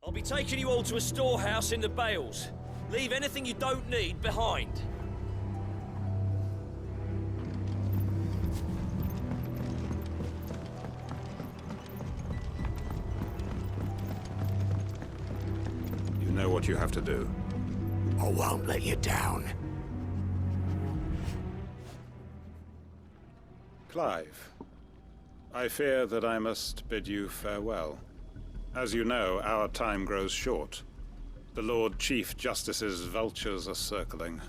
I'll be taking you all to a storehouse in the Bales. Leave anything you don't need behind. You know what you have to do. I won't let you down. Clive, I fear that I must bid you farewell. As you know, our time grows short. The Lord Chief Justice's vultures are circling.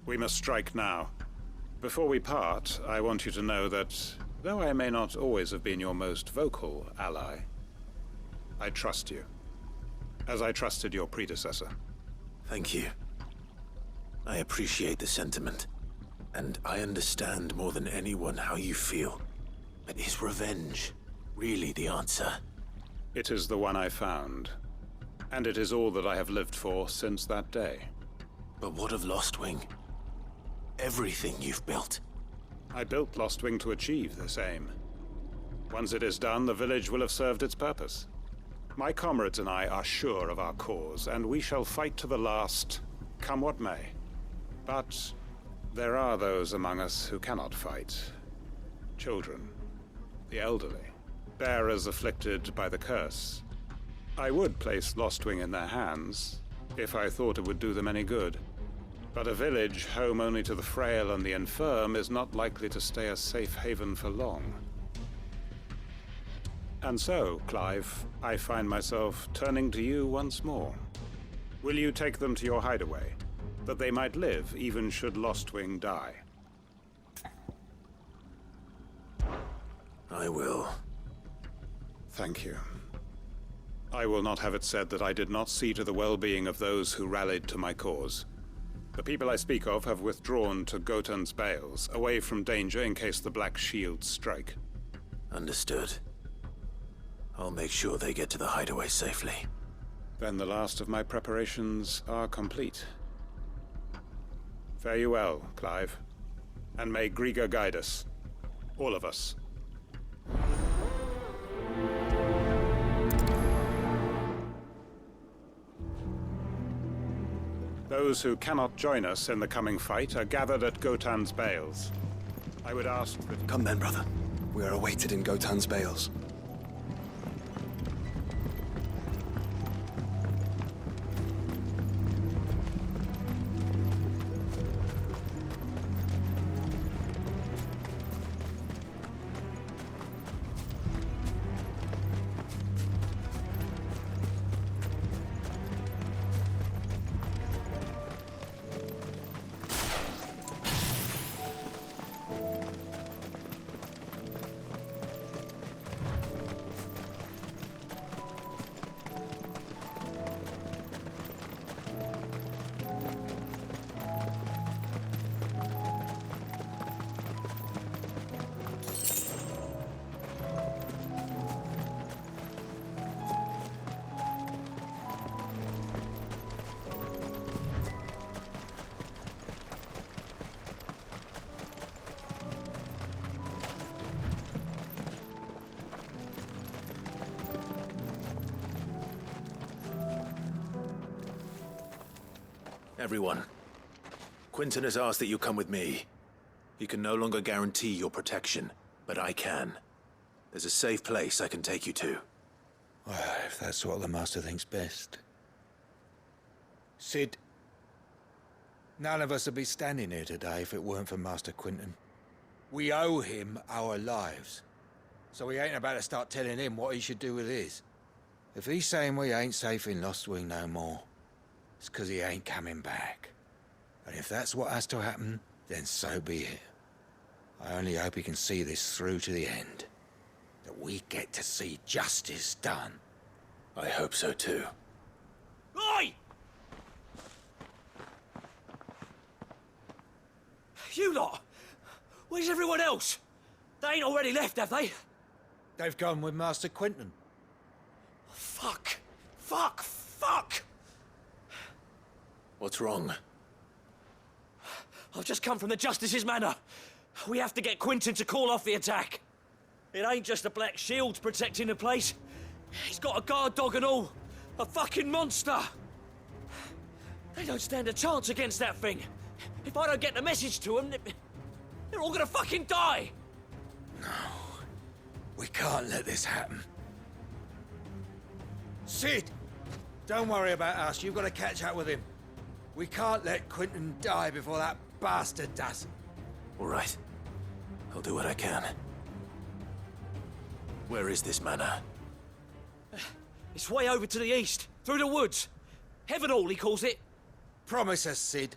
We must strike now. Before we part, I want you to know that, though I may not always have been your most vocal ally, I trust you, as I trusted your predecessor. Thank you. I appreciate the sentiment, and I understand more than anyone how you feel. But is revenge really the answer? It is the one I found, and it is all that I have lived for since that day. But what of Lostwing? Everything you've built. I built Lostwing to achieve this aim. Once it is done, the village will have served its purpose. My comrades and I are sure of our cause, and we shall fight to the last, come what may. But there are those among us who cannot fight. Children, the elderly, bearers afflicted by the curse. I would place Lostwing in their hands, if I thought it would do them any good. But a village home only to the frail and the infirm is not likely to stay a safe haven for long. And so, Clive, I find myself turning to you once more. Will you take them to your hideaway, that they might live even should Lostwing die? I will. Thank you. I will not have it said that I did not see to the well-being of those who rallied to my cause. The people I speak of have withdrawn to Gotan's Bales, away from danger in case the Black Shields strike. Understood. I'll make sure they get to the hideaway safely. Then the last of my preparations are complete. Fare you well, Clive. And may Griga guide us. All of us. Those who cannot join us in the coming fight are gathered at Gotan's Bales. I would ask that... Come then, brother. We are awaited in Gotan's Bales. Everyone, Quinton has asked that you come with me. He can no longer guarantee your protection, but I can. There's a safe place I can take you to. Well, if that's what the Master thinks best. Sid, none of us would be standing here today if it weren't for Master Quinton. We owe him our lives. So we ain't about to start telling him what he should do with his. If he's saying we ain't safe in Lostwing no more, it's 'cause he ain't coming back. And if that's what has to happen, then so be it. I only hope he can see this through to the end. That we get to see justice done. I hope so too. Oi! You lot! Where's everyone else? They ain't already left, have they? They've gone with Master Quinton. Fuck! Fuck! Fuck! What's wrong? I've just come from the Justice's manor. We have to get Quinton to call off the attack. It ain't just the Black Shields protecting the place. He's got a guard dog and all. A fucking monster! They don't stand a chance against that thing. If I don't get the message to them, they're all gonna fucking die! We can't let this happen. Sid! Don't worry about us. You've got to catch up with him. We can't let Quentin die before that bastard does. All right. I'll do what I can. Where is this manor? It's way over to the east, through the woods. Heaven Hall, he calls it. Promise us, Sid.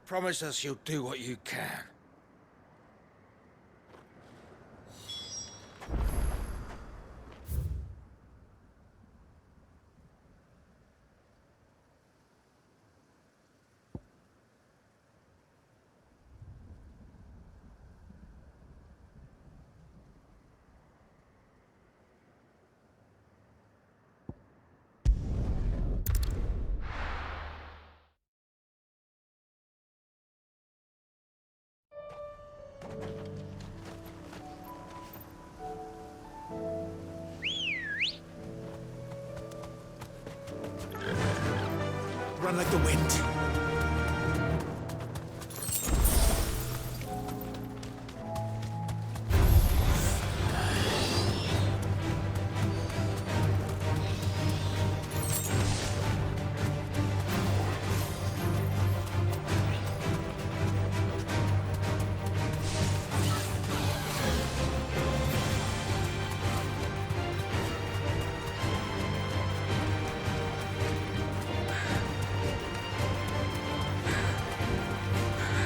Promise us you'll do what you can. Run like the wind.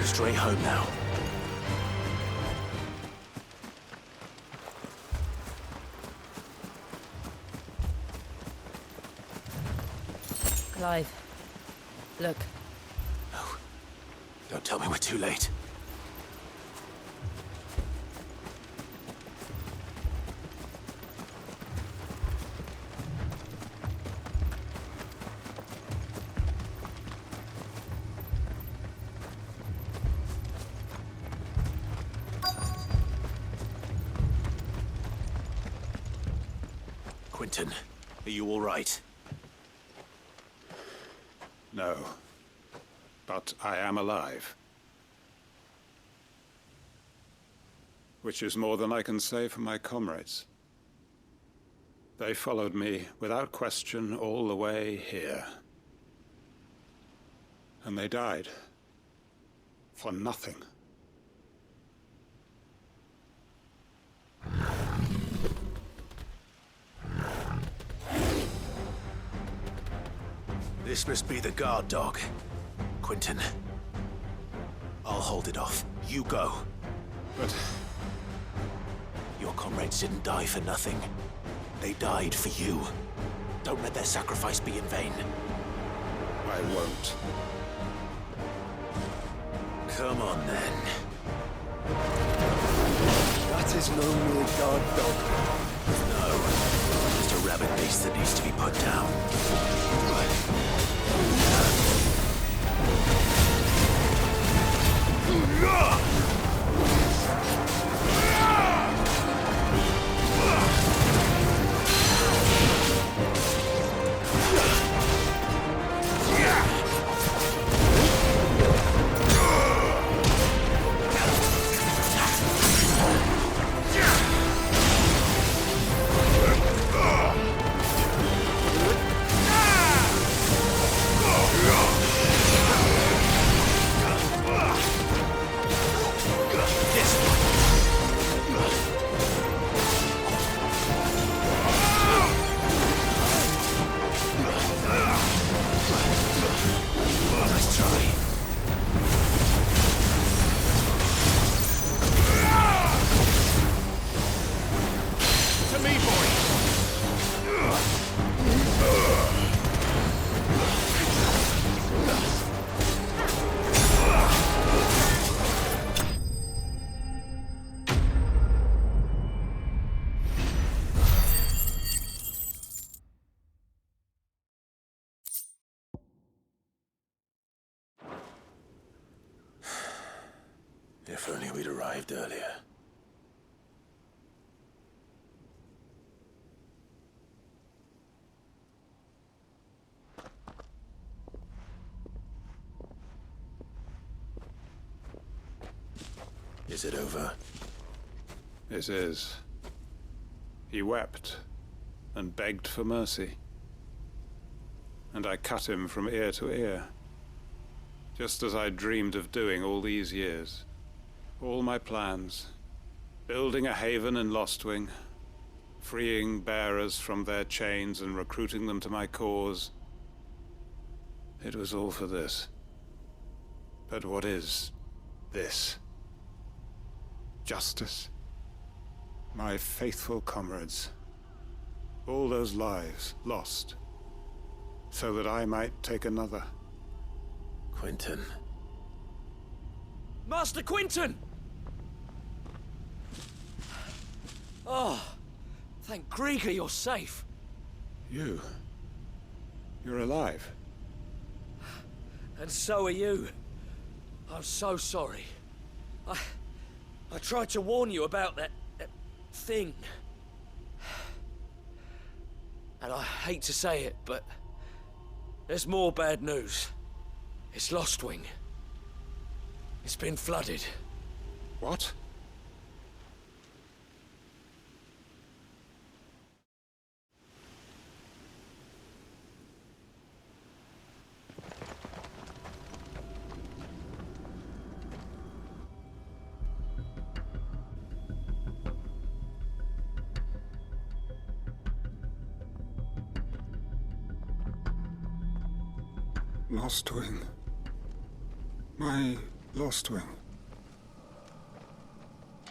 Straight home now. Clive, look. No. Don't tell me we're too late. Quentin, are you all right? No. But I am alive. Which is more than I can say for my comrades. They followed me without question all the way here. And they died. For nothing. This must be the guard dog. Quentin. I'll hold it off. You go. But Your comrades didn't die for nothing. They died for you. Don't let their sacrifice be in vain. I won't. Come on, then. That is no mere guard dog. No. Just a rabid beast that needs to be put down. Nice try. To me, boy. If only we'd arrived earlier. Is it over? It is. He wept and begged for mercy. And I cut him from ear to ear, just as I dreamed of doing all these years. All my plans, building a haven in Lostwing, freeing bearers from their chains and recruiting them to my cause. It was all for this. But what is this? Justice? My faithful comrades. All those lives lost, so that I might take another. Quentin. Master Quinton! Oh, thank Grieger you're safe. You're alive. And so are you. I'm so sorry. I tried to warn you about that thing. And I hate to say it, but there's more bad news. It's Lostwing. It's been flooded. What? Lostwing. My Lostwing.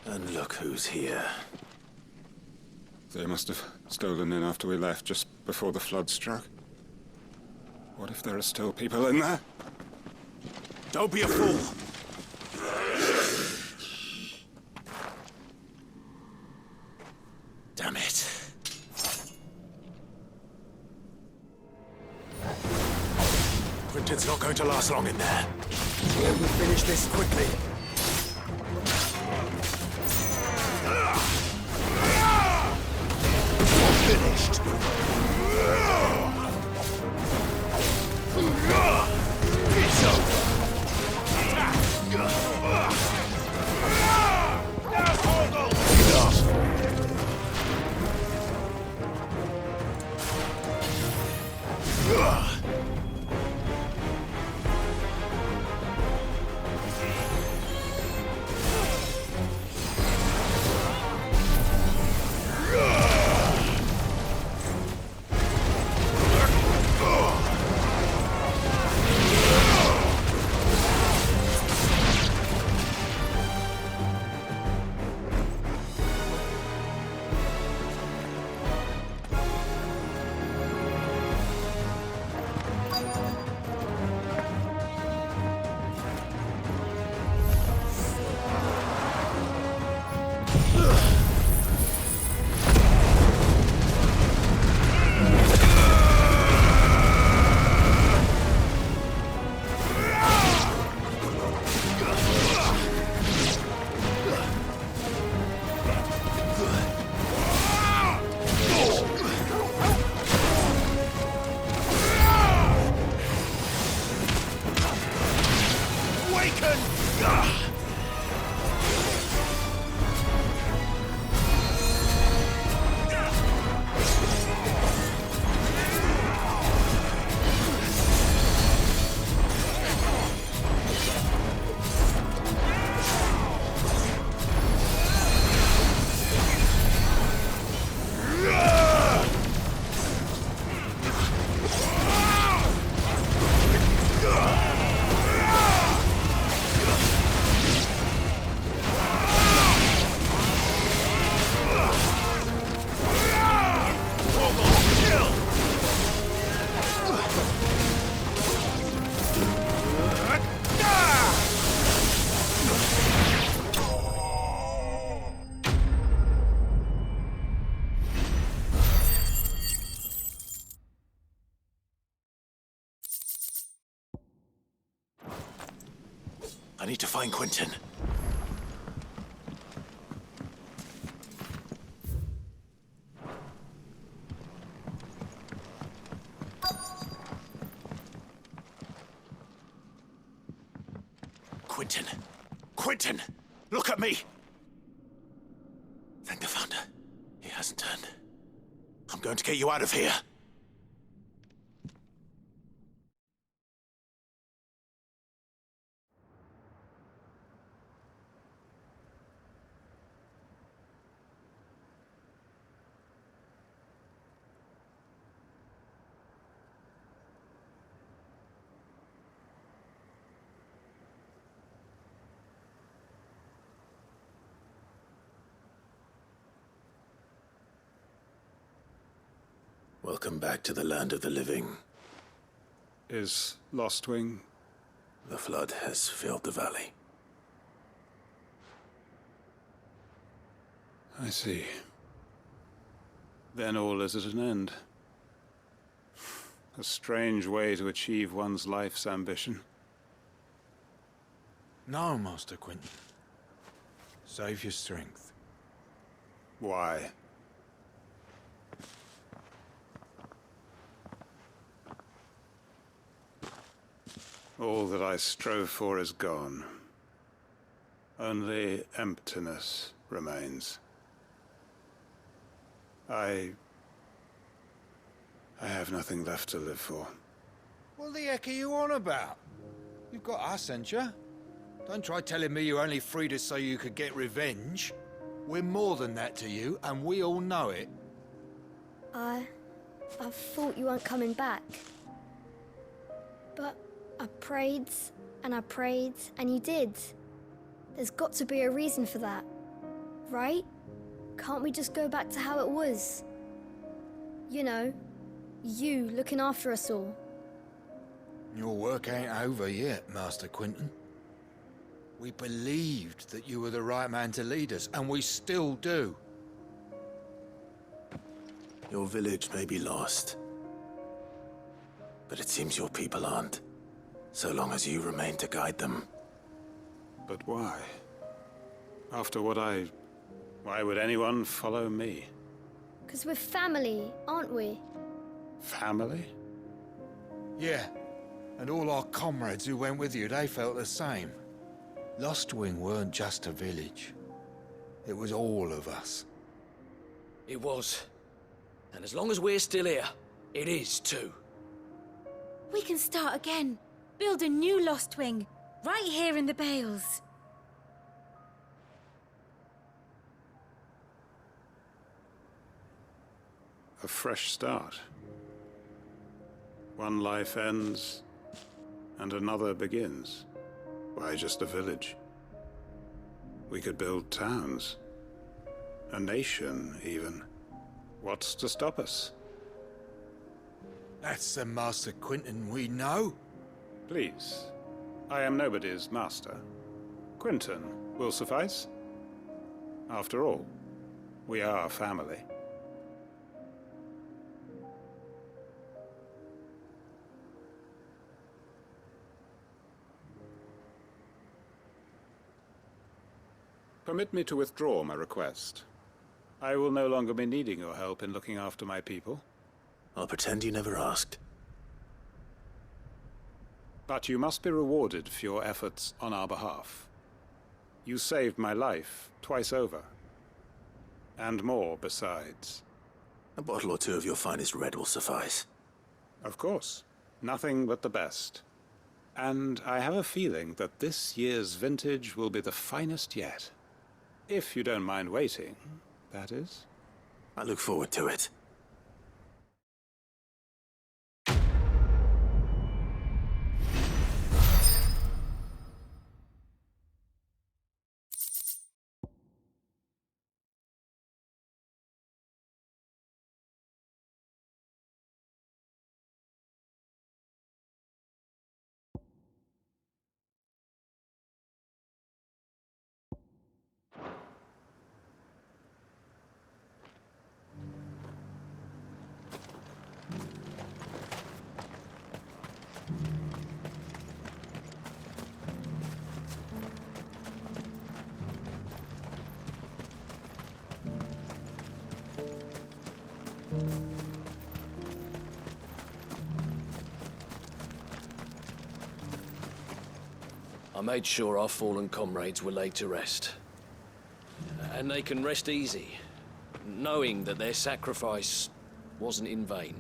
And look who's here. They must have stolen in after we left, just before the flood struck. What if there are still people in there? Don't be a fool! Damn it. Quentin's not going to last long in there. Will we finish this quickly? Finished. It's over. I need to find Quentin. Quentin! Quentin! Look at me! Thank the Founder. He hasn't turned. I'm going to get you out of here. Welcome back to the land of the living. Is Lostwing? The flood has filled the valley. I see. Then all is at an end. A strange way to achieve one's life's ambition. No, Master Quentin. Save your strength. Why? All that I strove for is gone. Only emptiness remains. I have nothing left to live for. What the heck are you on about? You've got us, ain't you? Don't try telling me you only freed us so you could get revenge. We're more than that to you, and we all know it. I thought you weren't coming back. But I prayed, and you did. There's got to be a reason for that, right? Can't we just go back to how it was? You know, you looking after us all. Your work ain't over yet, Master Quentin. We believed that you were the right man to lead us, and we still do. Your village may be lost, but it seems your people aren't, so long as you remain to guide them. But why? After what why would anyone follow me? 'Cause we're family, aren't we? Family? Yeah, and all our comrades who went with you, they felt the same. Lostwing weren't just a village. It was all of us. It was. And as long as we're still here, it is too. We can start again. Build a new Lost Wing, right here in the Bales. A fresh start. One life ends, and another begins. Why just a village? We could build towns. A nation, even. What's to stop us? That's the Master Quentin we know. Please. I am nobody's master. Quentin will suffice. After all, we are family. Permit me to withdraw my request. I will no longer be needing your help in looking after my people. I'll pretend you never asked. But you must be rewarded for your efforts on our behalf. You saved my life twice over. And more besides. A bottle or two of your finest red will suffice. Of course. Nothing but the best. And I have a feeling that this year's vintage will be the finest yet. If you don't mind waiting, that is. I look forward to it. I made sure our fallen comrades were laid to rest. And they can rest easy, knowing that their sacrifice wasn't in vain.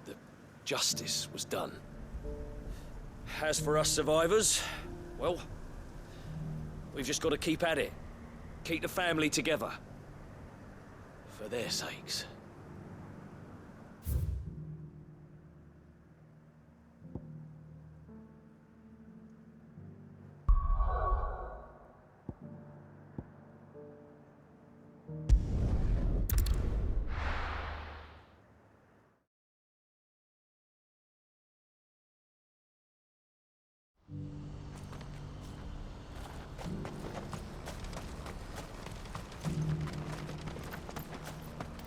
That justice was done. As for us survivors, well, we've just got to keep at it. Keep the family together. For their sakes.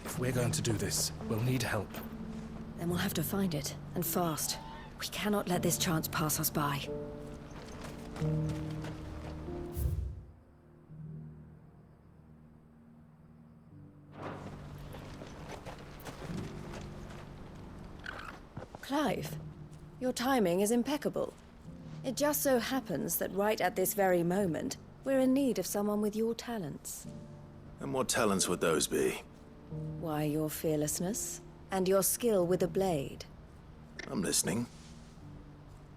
If we're going to do this, we'll need help. Then we'll have to find it, and fast. We cannot let this chance pass us by. Clive, your timing is impeccable. It just so happens that right at this very moment, we're in need of someone with your talents. And what talents would those be? Why, your fearlessness, and your skill with a blade. I'm listening.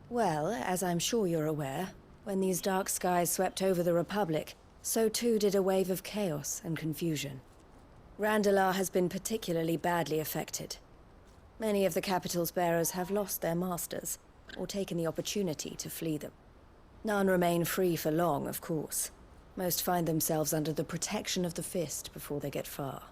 Well, as I'm sure you're aware, when these dark skies swept over the Republic, so too did a wave of chaos and confusion. Randalar has been particularly badly affected. Many of the capital's bearers have lost their masters, or taken the opportunity to flee them. None remain free for long, of course. Most find themselves under the protection of the Fist before they get far.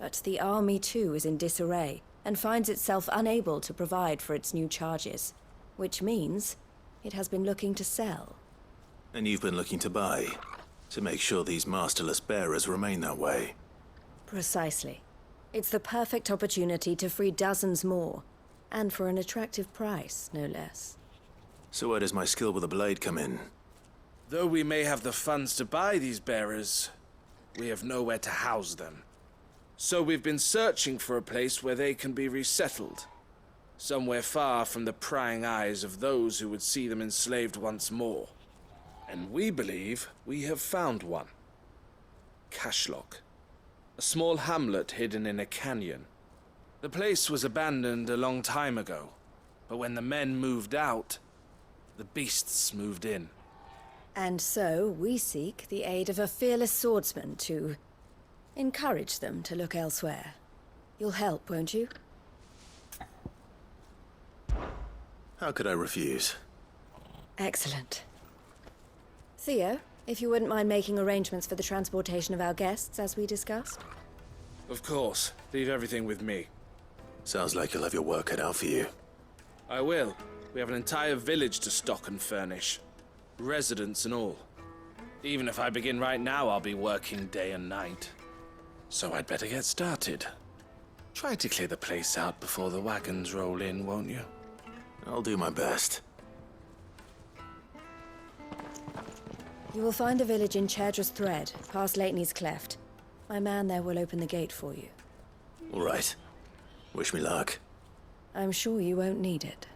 But the army too is in disarray, and finds itself unable to provide for its new charges. Which means it has been looking to sell. And you've been looking to buy, to make sure these masterless bearers remain that way. Precisely. It's the perfect opportunity to free dozens more, and for an attractive price, no less. So where does my skill with a blade come in? Though we may have the funds to buy these bearers, we have nowhere to house them. So we've been searching for a place where they can be resettled. Somewhere far from the prying eyes of those who would see them enslaved once more. And we believe we have found one. Cashlock. A small hamlet hidden in a canyon. The place was abandoned a long time ago, but when the men moved out, the beasts moved in. And so we seek the aid of a fearless swordsman to encourage them to look elsewhere. You'll help, won't you? How could I refuse? Excellent. Theo, if you wouldn't mind making arrangements for the transportation of our guests, as we discussed. Of course. Leave everything with me. Sounds like you'll have your work cut out for you. I will. We have an entire village to stock and furnish. Residents and all. Even if I begin right now, I'll be working day and night. So I'd better get started. Try to clear the place out before the wagons roll in, won't you? I'll do my best. You will find the village in Chadra's Thread, past Lateney's Cleft. My man there will open the gate for you. All right. Wish me luck. I'm sure you won't need it.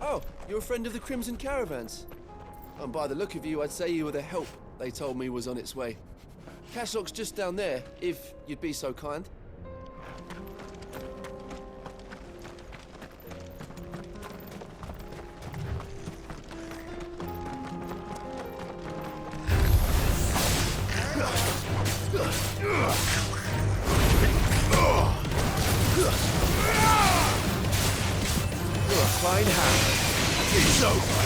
Oh, you're a friend of the Crimson Caravans. And by the look of you, I'd say you were the help they told me was on its way. Cashlock's just down there, if you'd be so kind. It's over.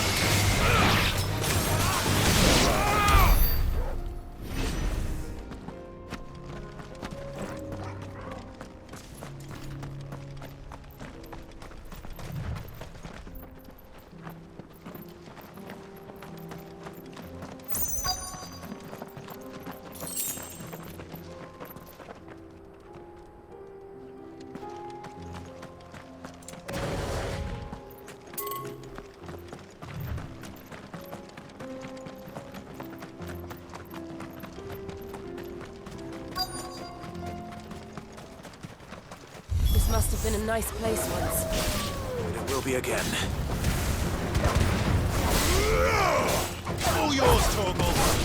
This must have been a nice place once. It will be again. All yours, Torgal.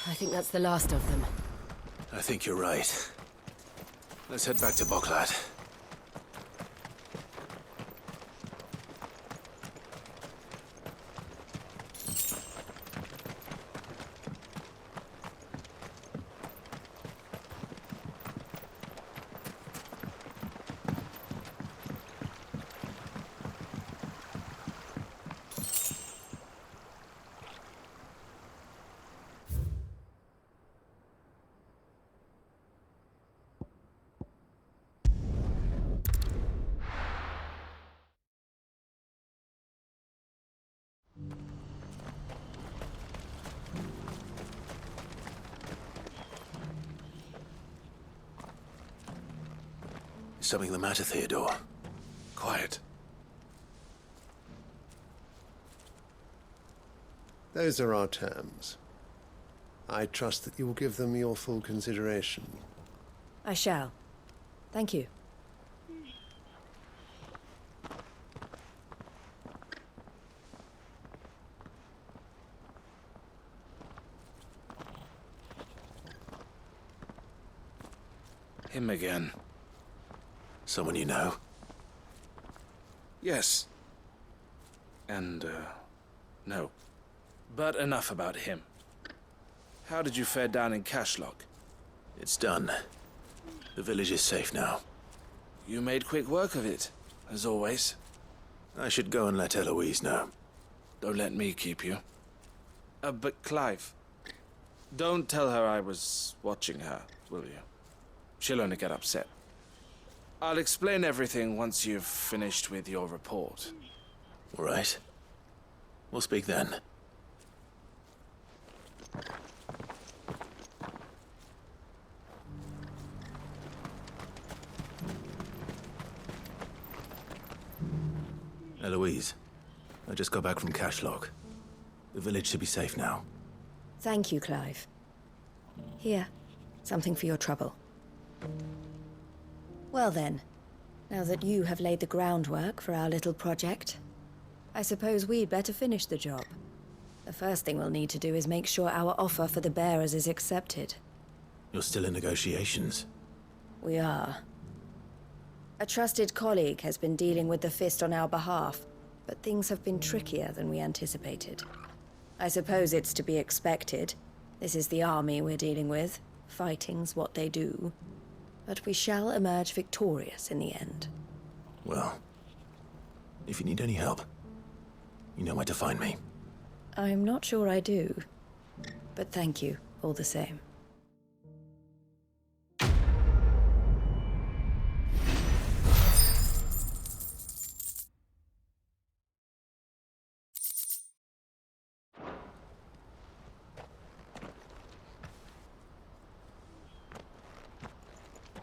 I think that's the last of them. I think you're right. Let's head back to Boklad. Is something the matter, Theodore? Quiet. Those are our terms. I trust that you will give them your full consideration. I shall. Thank you. Him again. Someone you know? Yes. And, no. But enough about him. How did you fare down in Cashlock? It's done. The village is safe now. You made quick work of it, as always. I should go and let Eloise know. Don't let me keep you. But Clive, don't tell her I was watching her, will you? She'll only get upset. I'll explain everything once you've finished with your report. All right. We'll speak then. Eloise, I just got back from Cashlock. The village should be safe now. Thank you, Clive. Here, something for your trouble. Well then, now that you have laid the groundwork for our little project, I suppose we'd better finish the job. The first thing we'll need to do is make sure our offer for the bearers is accepted. You're still in negotiations? We are. A trusted colleague has been dealing with the Fist on our behalf, but things have been trickier than we anticipated. I suppose it's to be expected. This is the army we're dealing with. Fighting's what they do. But we shall emerge victorious in the end. Well, if you need any help, you know where to find me. I'm not sure I do, but thank you all the same.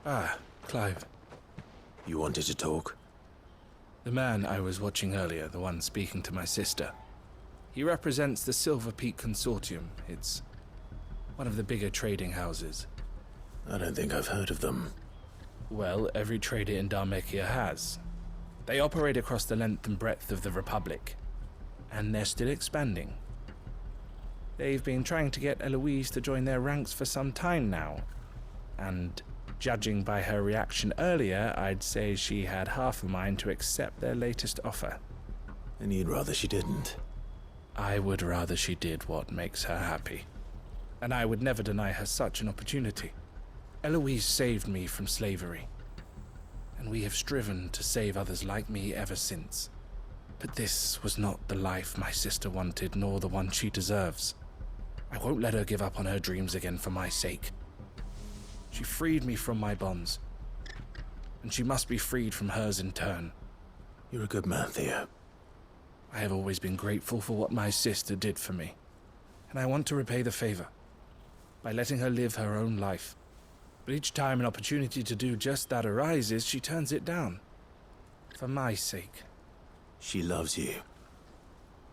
Ah, Clive. You wanted to talk? The man I was watching earlier, the one speaking to my sister. He represents the Silver Peak Consortium. It's one of the bigger trading houses. I don't think I've heard of them. Well, every trader in Dharmekia has. They operate across the length and breadth of the Republic, and they're still expanding. They've been trying to get Eloise to join their ranks for some time now, and judging by her reaction earlier, I'd say she had half a mind to accept their latest offer. And you'd rather she didn't? I would rather she did what makes her happy. And I would never deny her such an opportunity. Eloise saved me from slavery, and we have striven to save others like me ever since. But this was not the life my sister wanted, nor the one she deserves. I won't let her give up on her dreams again for my sake. She freed me from my bonds, and she must be freed from hers in turn. You're a good man, Theo. I have always been grateful for what my sister did for me, and I want to repay the favor by letting her live her own life. But each time an opportunity to do just that arises, she turns it down. For my sake. She loves you.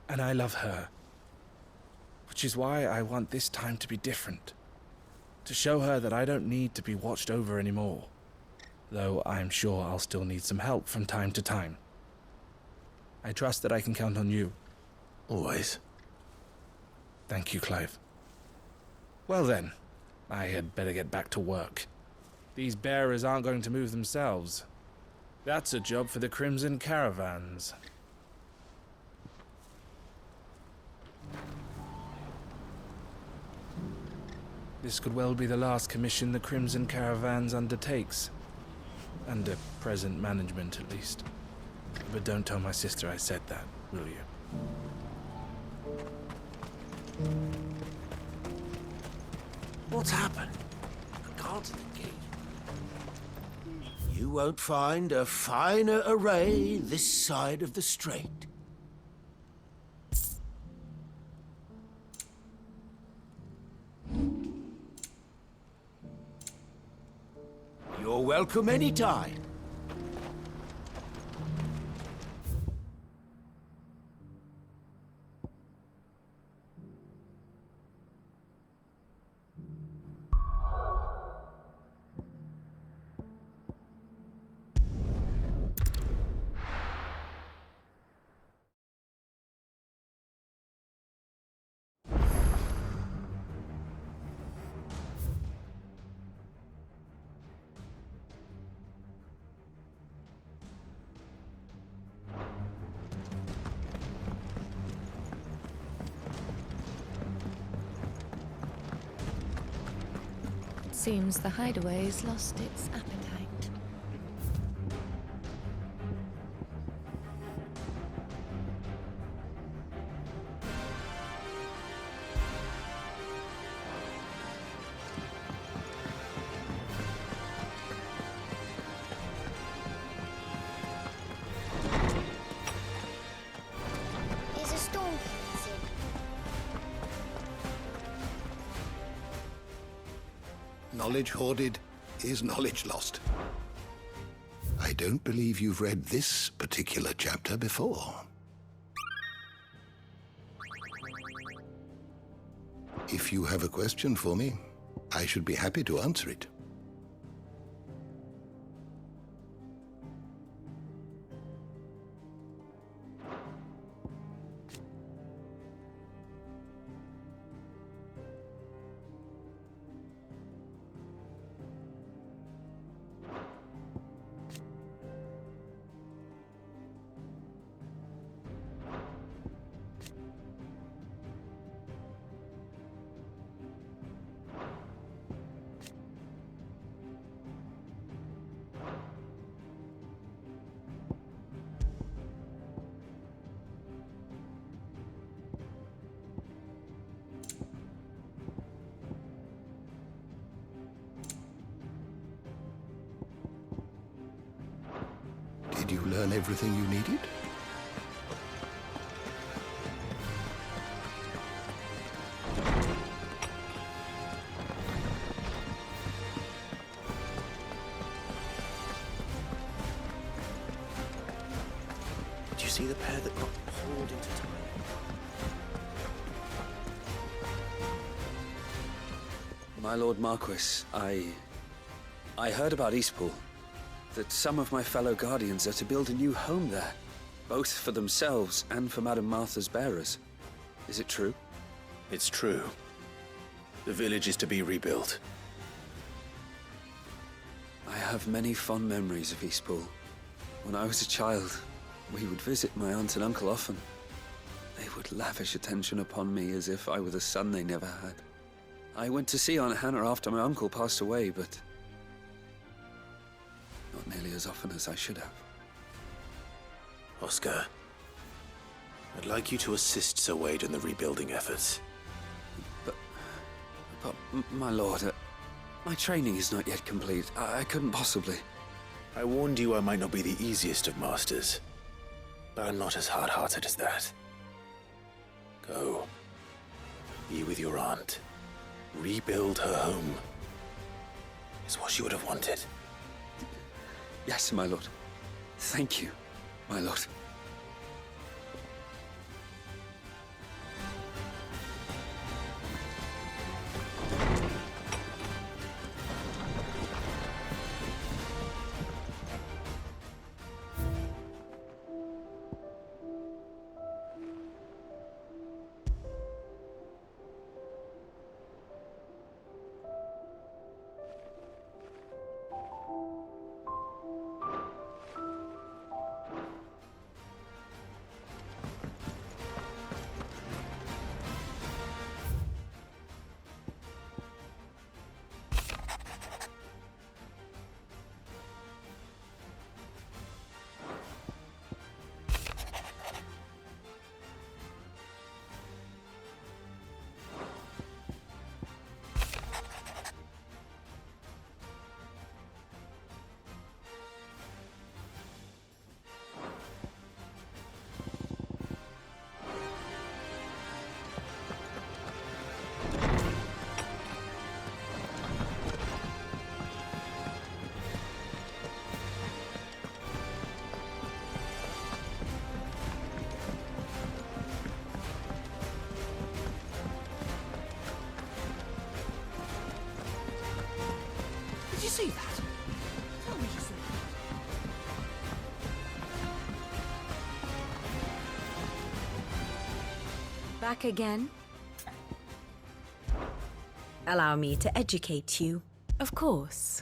And I love her. Which is why I want this time to be different. To show her that I don't need to be watched over anymore. Though I'm sure I'll still need some help from time to time. I trust that I can count on you. Always. Thank you, Clive. Well then, I had better get back to work. These bearers aren't going to move themselves. That's a job for the Crimson Caravans. This could well be the last commission the Crimson Caravans undertakes. Under present management, at least. But don't tell my sister I said that, will you? What's happened? Guards at the gate. You won't find a finer array this side of the strait. You're welcome anytime. Seems the hideaway's lost its appetite. There's a storm knowledge hoarded is knowledge lost. I don't believe you've read this particular chapter before. If you have a question for me, I should be happy to answer it. Did you learn everything you needed? Did you see the pair that got pulled into time? My Lord Marquis, I heard about Eastpool. That some of my fellow Guardians are to build a new home there, both for themselves and for Madame Martha's bearers. Is it true? It's true. The village is to be rebuilt. I have many fond memories of Eastpool. When I was a child, we would visit my aunt and uncle often. They would lavish attention upon me as if I were the son they never had. I went to see Aunt Hannah after my uncle passed away, but not nearly as often as I should have. Oscar, I'd like you to assist Sir Wade in the rebuilding efforts. But my lord, my training is not yet complete. I couldn't possibly. I warned you I might not be the easiest of masters, but I'm not as hard-hearted as that. Go. Be with your aunt. Rebuild her home. Is what she would have wanted. Yes, my lord. Thank you, my lord. Did you see that? Tell me you saw that. Back again? Allow me to educate you. Of course.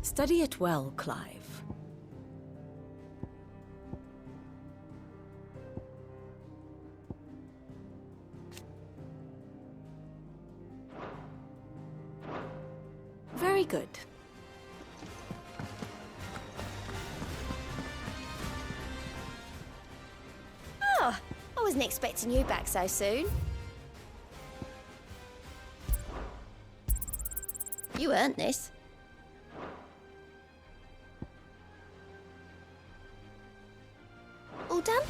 Study it well, Clive. Very good. Oh, I wasn't expecting you back so soon. You earned this. All done?